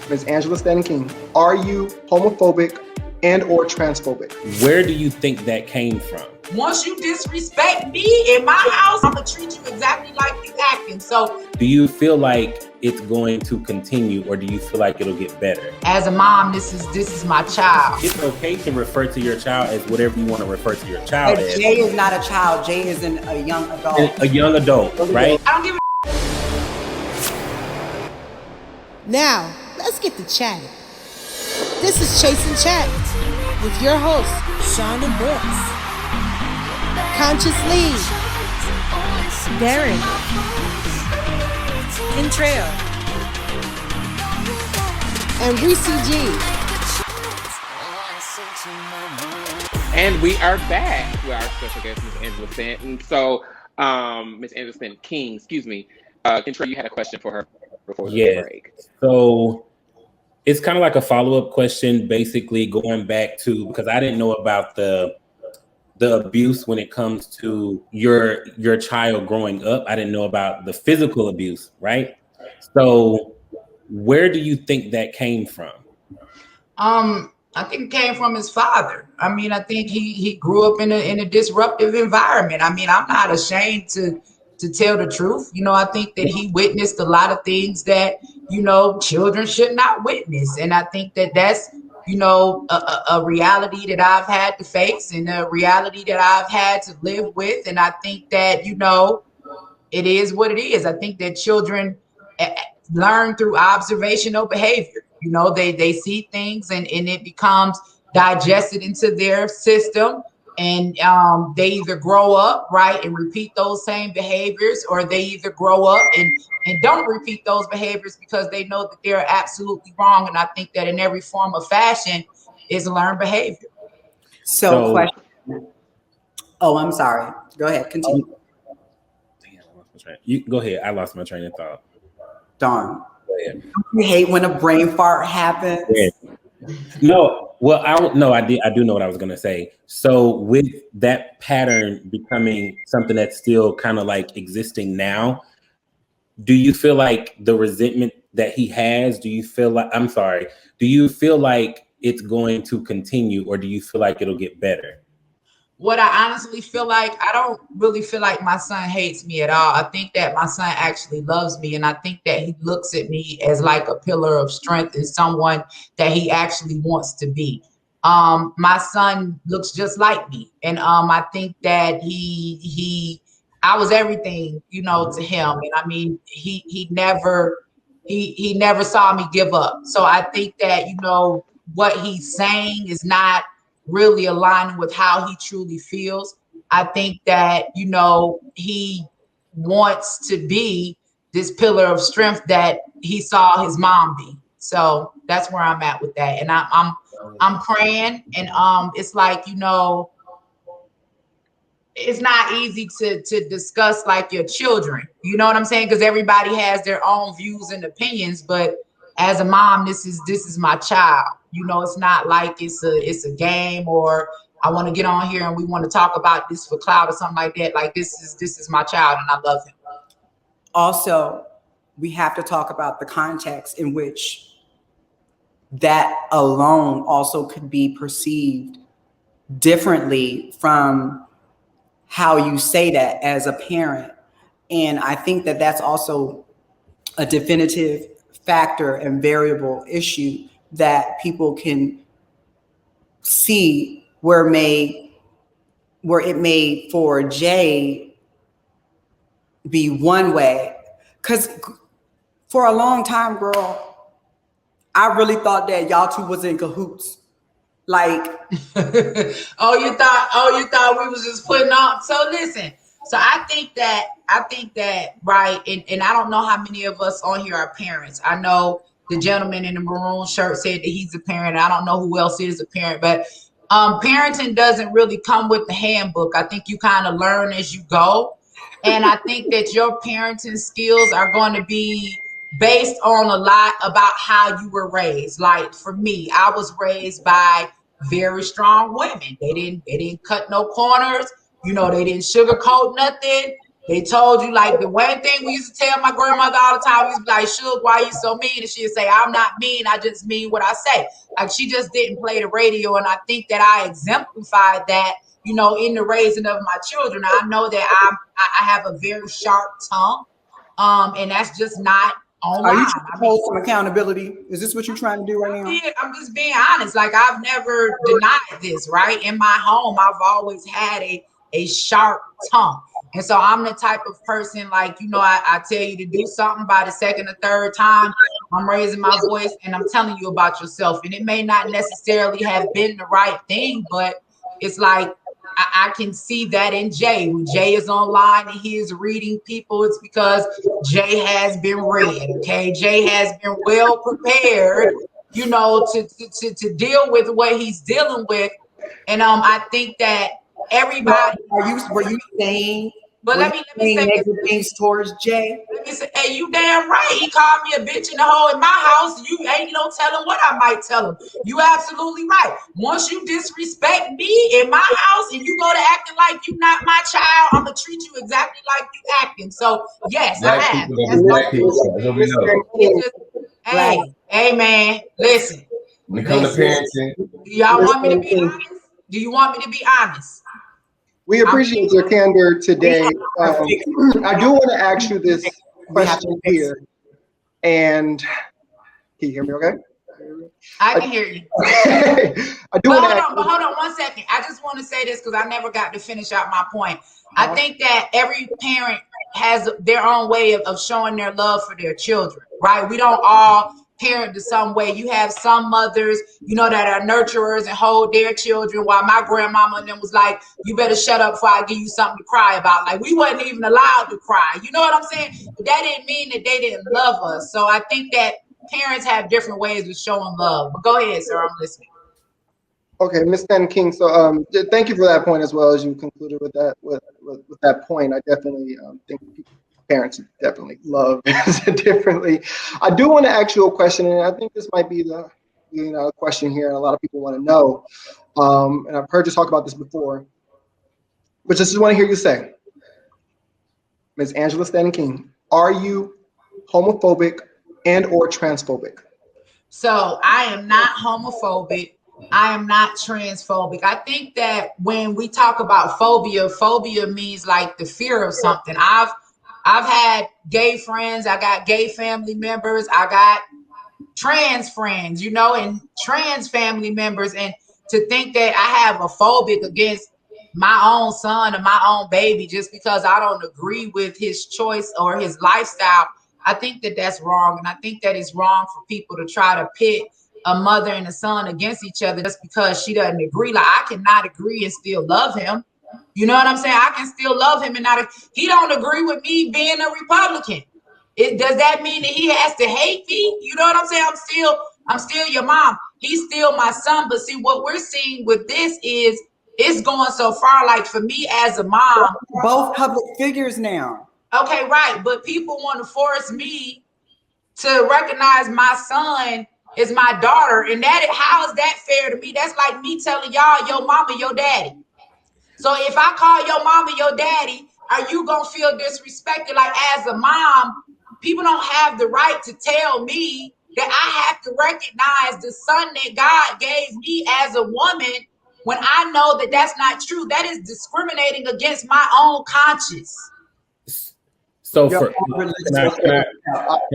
Ms. Angela Stanton King, are you homophobic and or transphobic? Where do you think that came from? Once you disrespect me in my house, I'm gonna treat you exactly like you acting. So do you feel like it's going to continue, or do you feel like it'll get better? As a mom, this is my child. It's okay to refer to your child as whatever you want to refer to your child but as. Jay is not a child. Jay is a young adult. A young adult, right? I don't give a Now, let's get to chatting. This is Chasin Chat with your host, Sean and Brooks. Conscious Lee, Darren, Kentrail, and Reese G. And we are back with our special guest, Ms. Angela Stanton. So, Ms. Angela Stanton King, excuse me. Kentrail, you had a question for her before the break. So it's kind of like a follow-up question, basically going back to, because I didn't know about the abuse when it comes to your child growing up. I didn't know about the physical abuse, right? So where do you think that came from? I think it came from his father. I mean, I think he grew up in a disruptive environment. I mean, I'm not ashamed to tell the truth. You know, I think that he witnessed a lot of things that, you know, children should not witness. And I think that that's, you know, a reality that I've had to face and a reality that I've had to live with. And I think that, you know, it is what it is. I think that children learn through observational behavior. You know, they see things and it becomes digested into their system. And they either grow up, right, and repeat those same behaviors, or they either grow up and don't repeat those behaviors because they know that they're absolutely wrong. And I think that in every form of fashion is learned behavior. So question. Oh, I'm sorry. Go ahead. Continue. Damn, I lost my train. You go ahead. I lost my train of thought. Darn. Go ahead. I hate when a brain fart happens. Yeah. No, well, I do know what I was gonna say. So with that pattern becoming something that's still kind of like existing now, do you feel like the resentment that he has, do you feel like it's going to continue, or do you feel like it'll get better? What I honestly feel like, I don't really feel like my son hates me at all. I think that my son actually loves me. And I think that he looks at me as like a pillar of strength and someone that he actually wants to be. My son looks just like me. And I think that I was everything, you know, to him. And I mean, he never saw me give up. So I think that, you know, what he's saying is not really aligning with how he truly feels. I think that, you know, he wants to be this pillar of strength that he saw his mom be. So that's where I'm at with that. And I'm praying, and it's like, you know, it's not easy to discuss like your children, you know what I'm saying? Because everybody has their own views and opinions, but as a mom, this is my child. You know, it's not like it's a game, or I want to get on here and we want to talk about this for clout or something like that. Like this is my child, and I love him. Also, we have to talk about the context in which that alone also could be perceived differently from how you say that as a parent. And I think that that's also a definitive factor and variable issue that people can see where it may for Jay be one way. Because for a long time, girl, I really thought that y'all two was in cahoots. Like, oh, you thought we was just putting on. So listen, so I think that, right. And I don't know how many of us on here are parents. I know the gentleman in the maroon shirt said that he's a parent. I don't know who else is a parent, but parenting doesn't really come with the handbook. I think you kind of learn as you go. And I think that your parenting skills are going to be based on a lot about how you were raised. Like for me, I was raised by very strong women. They didn't cut no corners. You know, they didn't sugarcoat nothing. They told you, like, the one thing we used to tell my grandmother all the time, we used to be like, Suge, why you so mean? And she'd say, I'm not mean, I just mean what I say. Like, she just didn't play the radio. And I think that I exemplified that, you know, in the raising of my children. I know that I have a very sharp tongue, and that's just not online. Are you trying to hold some accountability? Is this what you're trying to do right now? I'm just being honest. Like, I've never denied this, right? In my home, I've always had a sharp tongue. And so I'm the type of person, like, you know, I tell you to do something, by the second or third time, I'm raising my voice and I'm telling you about yourself. And it may not necessarily have been the right thing, but it's like, I can see that in Jay. When Jay is online and he is reading people, it's because Jay has been read, okay? Jay has been well prepared, you know, to deal with what he's dealing with. And I think that everybody. Were you saying? But let me say negative things towards Jay. Let me say, hey, you damn right. He called me a bitch in the hole in my house. You ain't no telling what I might tell him. You absolutely right. Once you disrespect me in my house and you go to acting like you not my child, I'm gonna treat you exactly like you acting. So yes, I have. Hey man, listen. When it comes to parenting, do y'all want me to be honest? Do you want me to be honest? We appreciate your candor today. I do want to ask you this question here. And can you hear me okay? I can hear you. I do want to hold on 1 second. I just want to say this because I never got to finish out my point. I think that every parent has their own way of showing their love for their children, right? We don't all parent the some way. You have some mothers, you know, that are nurturers and hold their children, while my grandmama and them was like, you better shut up before I give you something to cry about. Like, we wasn't even allowed to cry. You know what I'm saying? But that didn't mean that they didn't love us. So I think that parents have different ways of showing love. But go ahead, sir. I'm listening. Okay, Ms. Stanton King. So thank you for that point, as well as you concluded with that with that point. I definitely think parents definitely love differently. I do want to ask you a question, and I think this might be the question here, and a lot of people want to know. And I've heard you talk about this before, but just want to hear you say, Ms. Angela Stanton King, are you homophobic and or transphobic? So I am not homophobic. I am not transphobic. I think that when we talk about phobia means like the fear of something. I've had gay friends. I got gay family members. I got trans friends, you know, and trans family members. And to think that I have a phobic against my own son or my own baby just because I don't agree with his choice or his lifestyle, I think that that's wrong. And I think that it's wrong for people to try to pit a mother and a son against each other just because she doesn't agree. Like, I cannot agree and still love him. You know what I'm saying? I can still love him and he don't agree with me being a Republican. Does that mean that he has to hate me? You know what I'm saying? I'm still your mom. He's still my son. But see, what we're seeing with this is it's going so far. Like, for me as a mom, both public figures now. Okay, right. But people want to force me to recognize my son as my daughter. And how is that fair to me? That's like me telling y'all your mama, your daddy. So if I call your mama your daddy, are you going to feel disrespected? Like, as a mom, people don't have the right to tell me that I have to recognize the son that God gave me as a woman when I know that that's not true. That is discriminating against my own conscience. So can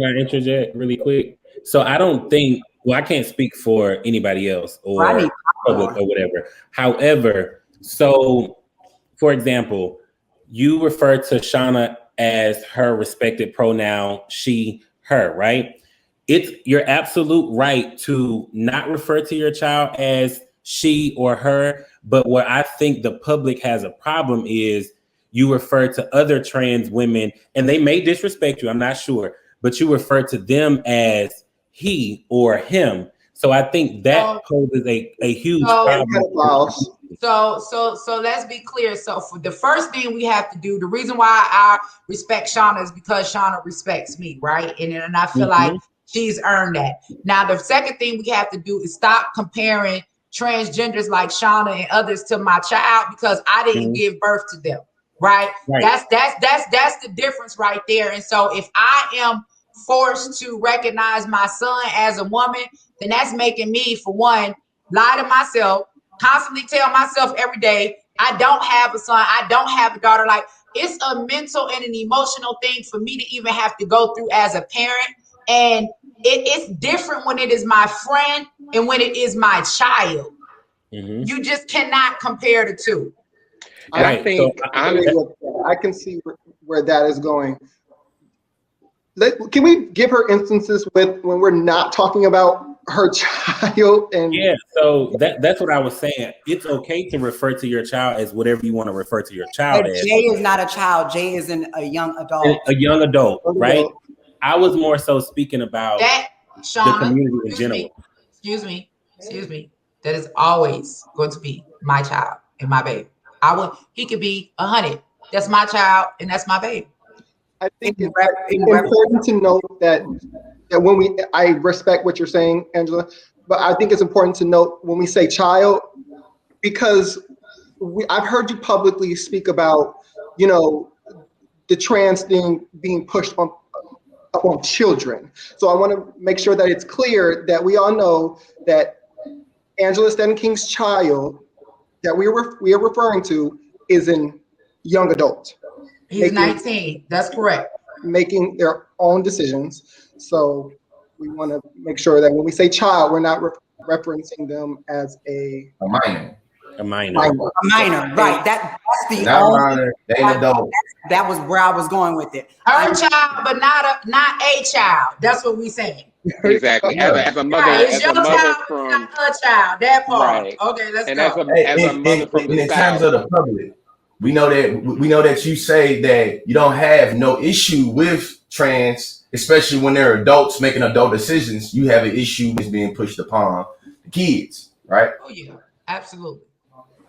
I interject really quick? So I don't think, well, I can't speak for anybody else or public or whatever. However, so for example, you refer to Shauna as her respected pronoun, she, her, right? It's your absolute right to not refer to your child as she or her. But what I think the public has a problem is you refer to other trans women, and they may disrespect you, I'm not sure, but you refer to them as he or him. So I think that poses a huge problem. So let's be clear. So for the first thing we have to do, the reason why I respect Shauna is because Shauna respects me, right? And I feel like she's earned that. Now, the second thing we have to do is stop comparing transgenders like Shauna and others to my child, because I didn't give birth to them, right? That's the difference right there. And so if I am forced to recognize my son as a woman, then that's making me, for one, lie to myself, constantly tell myself every day, I don't have a son, I don't have a daughter. Like, it's a mental and an emotional thing for me to even have to go through as a parent. And it's different when it is my friend and when it is my child. Mm-hmm. You just cannot compare the two. I think I can see where that is going. Can we give her instances with when we're not talking about her child? And so that's what I was saying. It's okay to refer to your child as whatever you want to refer to your child as. Jay is not a child. Jay is a young adult. A young adult, right? I was more so speaking about that, Shauna, the community in general. Excuse me. That is always going to be my child and my baby. He could be 100. That's my child and that's my baby. I think it's important to note that when I respect what you're saying, Angela, but I think it's important to note when we say child, because I've heard you publicly speak about, the trans thing being pushed upon children. So I want to make sure that it's clear that we all know that Angela Stanton King's child that we are referring to is a young adult. He's 19. That's correct. Making their own decisions. So we want to make sure that when we say child, we're not referencing them as a minor. A minor, right? That's the not minor. They adult. That was where I was going with it. Her child, but not a child. That's what we saying. Exactly. As a mother, right. It's your child, not her child. That part. Right. Okay, let's go. As a mother from the South. Terms of the public, we know that you say that you don't have no issue with trans, especially when they're adults making adult decisions. You have an issue with being pushed upon the kids, right? Oh yeah, absolutely.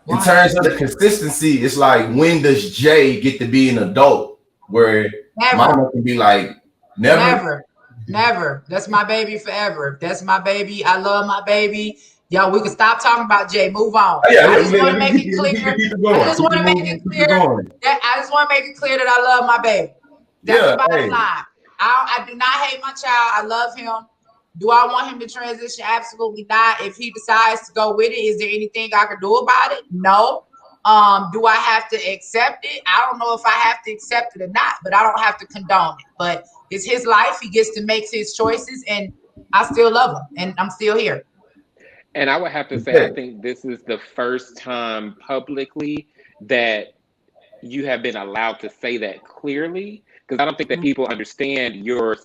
In terms of the consistency, it's like, when does Jay get to be an adult where mama can be like, never? Never. That's my baby forever. That's my baby. I love my baby. Yo, we can stop talking about Jay. Move on. I just want to make it clear. I just want to make it clear that I love my baby. That's the bottom line. I do not hate my child. I love him. Do I want him to transition? Absolutely not. If he decides to go with it, is there anything I can do about it? No. Do I have to accept it? I don't know if I have to accept it or not, but I don't have to condone it. But it's his life. He gets to make his choices, and I still love him, and I'm still here. And I would have to say, I think this is the first time publicly that you have been allowed to say that clearly, because I don't think that people understand your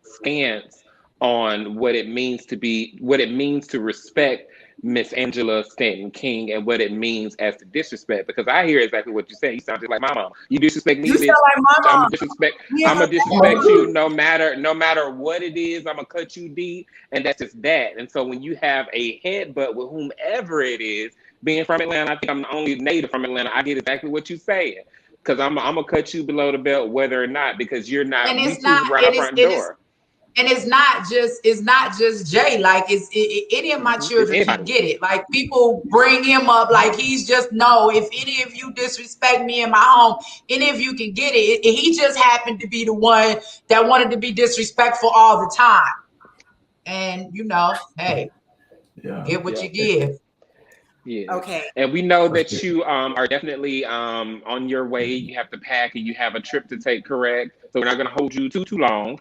stance on what it means to respect Miss Angela Stanton King and what it means as to disrespect. Because I hear exactly what you say. You sound just like my mom. You disrespect me. You sound like my mom. I'm gonna disrespect you no matter what it is. I'm gonna cut you deep, and that's just that. And so when you have a headbutt with whomever it is, being from Atlanta, I think I'm the only native from Atlanta. I get exactly what you're saying. Because I'm gonna cut you below the belt, whether or not, because you're not. And it's not right out front door. And it's not just Jay. Like any of my children can get it. Like, people bring him up like he's just, no, if any of you disrespect me in my home, any of you can get it. He just happened to be the one that wanted to be disrespectful all the time. And hey, get what you give. Yeah. Okay. And we know that you are definitely on your way. You have to pack and you have a trip to take, correct? So we're not going to hold you too long.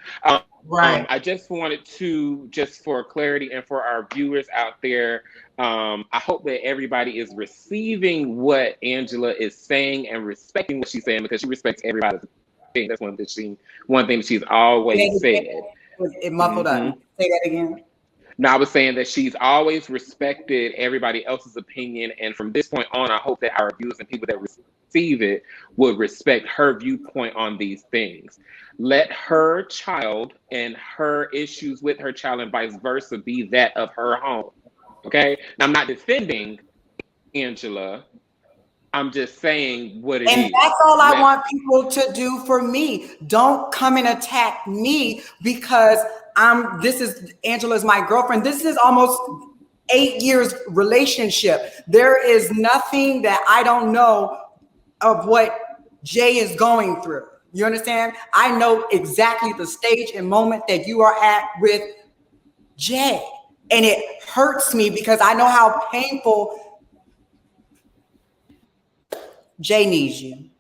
Right. I just wanted to, just for clarity and for our viewers out there, I hope that everybody is receiving what Angela is saying and respecting what she's saying, because she respects everybody's opinion. That's one thing that she's always said. It muffled up. Say that again. No, I was saying that she's always respected everybody else's opinion. And from this point on, I hope that our viewers and people that receive it would respect her viewpoint on these things. Let her child and her issues with her child and vice versa be that of her home. Okay? Now, I'm not defending Angela. I'm just saying what it is. And that's all I want people to do for me. Don't come and attack me because Angela's my girlfriend. This is almost 8 years relationship. There is nothing that I don't know of what Jay is going through. You understand? I know exactly the stage and moment that you are at with Jay. And it hurts me because I know how painful Jay needs you.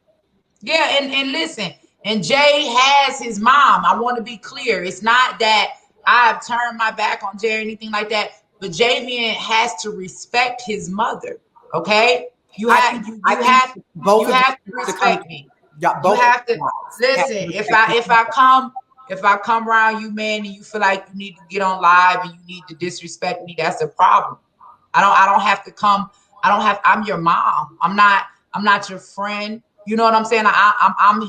Yeah, and listen, and Jay has his mom. I want to be clear. It's not that I've turned my back on Jay or anything like that, but Javian has to respect his mother. Okay? You have to respect me. You have to listen. If I come around you, man, and you feel like you need to get on live and you need to disrespect me, that's a problem. I don't have to come. I'm your mom. I'm not your friend. You know what I'm saying? I'm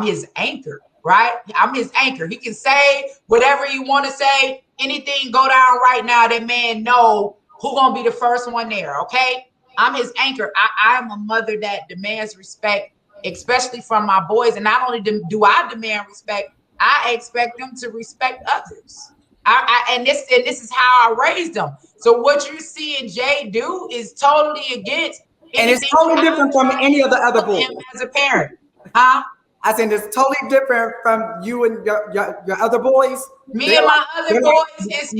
his anchor, right? I'm his anchor. He can say whatever you want to say. Anything go down right now, that man know who gonna be the first one there, okay? I'm his anchor. I'm a mother that demands respect, especially from my boys. And not only do I demand respect, I expect them to respect others. And this is how I raised them. So what you're seeing Jay do is totally against. And it's totally different from any of the other boys. Him as a parent, huh? I said it's totally different from you and your other boys. Me and my other boys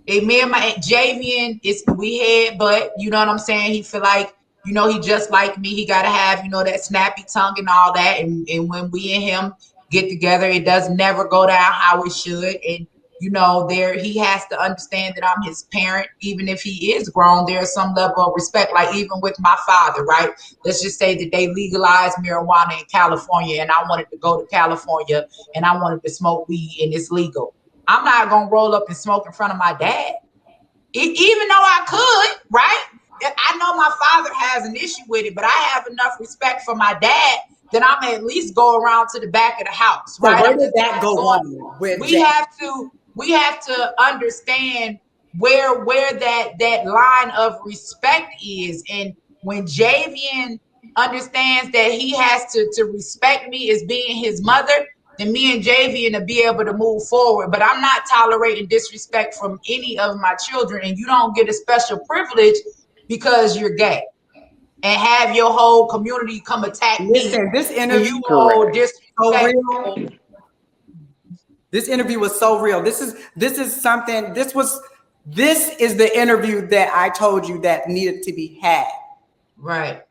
me and my Javian we had, but you know what I'm saying? He feel like, you know, he just like me. He gotta have, you know, that snappy tongue and all that. And when we and him get together, it does never go down how it should. And you know, he has to understand that I'm his parent, even if he is grown. There's some level of respect, like even with my father, right? Let's just say that they legalized marijuana in California, and I wanted to go to California and I wanted to smoke weed, and it's legal. I'm not gonna roll up and smoke in front of my dad, even though I could, right? I know my father has an issue with it, but I have enough respect for my dad that I'm at least go around to the back of the house, right? So where did that go on with we have to understand where that line of respect is. And when Javian understands that he has to respect me as being his mother, then me and Javian will be able to move forward. But I'm not tolerating disrespect from any of my children, and you don't get a special privilege because you're gay and have your whole community come attack me. Listen, this interview This interview was so real. This is the interview that I told you that needed to be had. Right.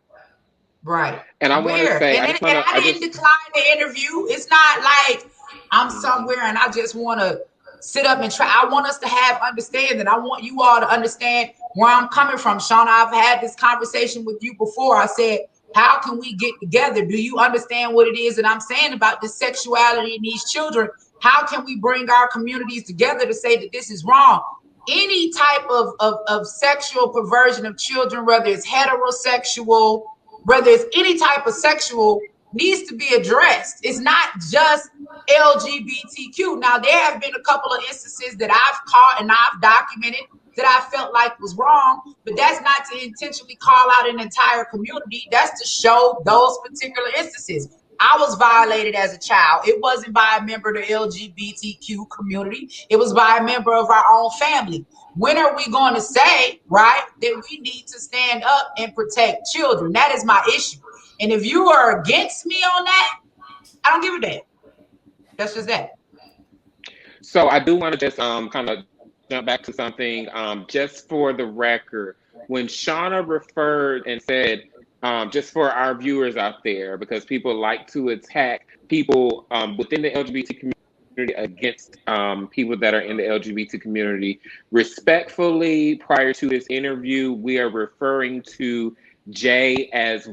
And I want to say, I didn't decline the interview. It's not like I'm somewhere and I just want to sit up and try. I want us to have understanding. I want you all to understand where I'm coming from. Shauna, I've had this conversation with you before. I said, how can we get together? Do you understand what it is that I'm saying about this sexuality in these children? How can we bring our communities together to say that this is wrong? Any type of sexual perversion of children, whether it's heterosexual, whether it's any type of sexual, needs to be addressed. It's not just LGBTQ. Now, there have been a couple of instances that I've caught and I've documented that I felt like was wrong, but that's not to intentionally call out an entire community. That's to show those particular instances. I was violated as a child. It wasn't by a member of the LGBTQ community. It was by a member of our own family. When are we going to say, right, that we need to stand up and protect children? That is my issue. And if you are against me on that, I don't give a damn. That's just that. So I do want to just kind of jump back to something just for the record. When Shauna referred and said, just for our viewers out there, because people like to attack people within the LGBT community against people that are in the LGBT community. Respectfully, prior to this interview, we are referring to Jay as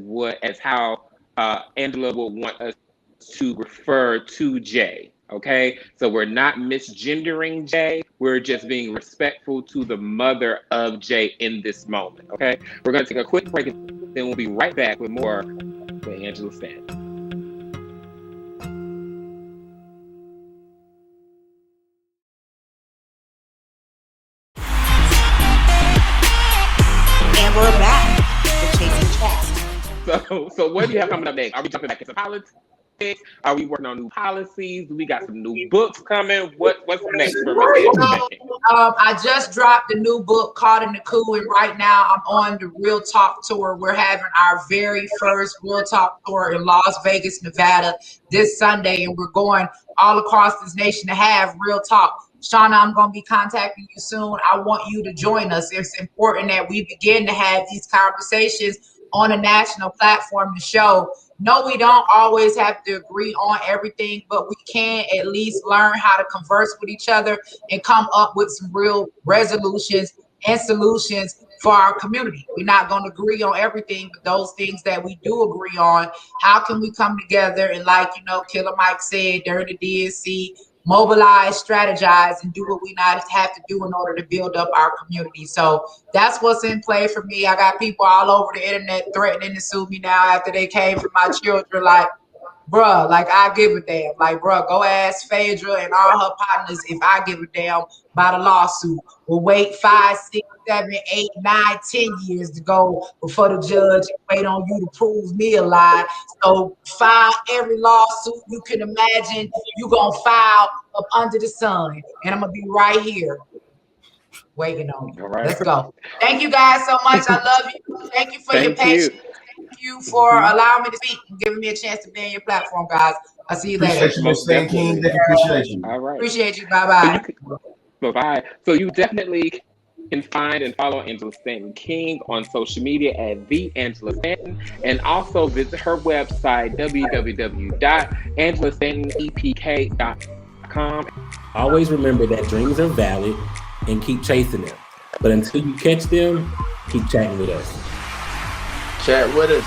how Angela would want us to refer to Jay. Okay, so we're not misgendering Jay. We're just being respectful to the mother of Jay in this moment. Okay, we're going to take a quick break and then we'll be right back with more with Angela Stanton. And we're back with Chasin Chat. So what do you have coming up next? Are we jumping back into politics? Are we working on new policies? Do we got some new books coming? What's next for Miss Angela? I just dropped a new book called In the Coup, and right now I'm on the Real Talk tour. We're having our very first Real Talk tour in Las Vegas, Nevada this Sunday, and we're going all across this nation to have Real Talk. Shauna, I'm going to be contacting you soon. I want you to join us. It's important that we begin to have these conversations on a national platform to show, no, we don't always have to agree on everything, but we can at least learn how to converse with each other and come up with some real resolutions and solutions for our community. We're not going to agree on everything, but those things that we do agree on, how can we come together and, like, Killer Mike said during the DNC, mobilize, strategize, and do what we not have to do in order to build up our community. So that's what's in play for me. I got people all over the internet threatening to sue me now after they came for my children. Like, bruh, like, I give a damn. Like, bruh, go ask Phaedra and all her partners if I give a damn about a lawsuit. We'll wait 5, 6, 7, 8, 9, 10 years to go before the judge and wait on you to prove me a lie. So file every lawsuit you can imagine you're going to file up under the sun. And I'm going to be right here waiting on you. Right. Let's go. Thank you guys so much. I love you. Thank you for your patience. Thank you for allowing me to speak and giving me a chance to be on your platform, guys. I'll see you later. Appreciate you, Mr. Stanton King. Appreciate you. All right. Appreciate you. Bye-bye. Bye-bye. So you definitely can find and follow Angela Stanton King on social media at The Angela Stanton, and also visit her website, www.angelastantonepk.com. Always remember that dreams are valid and keep chasing them. But until you catch them, keep chatting with us. Chat with us.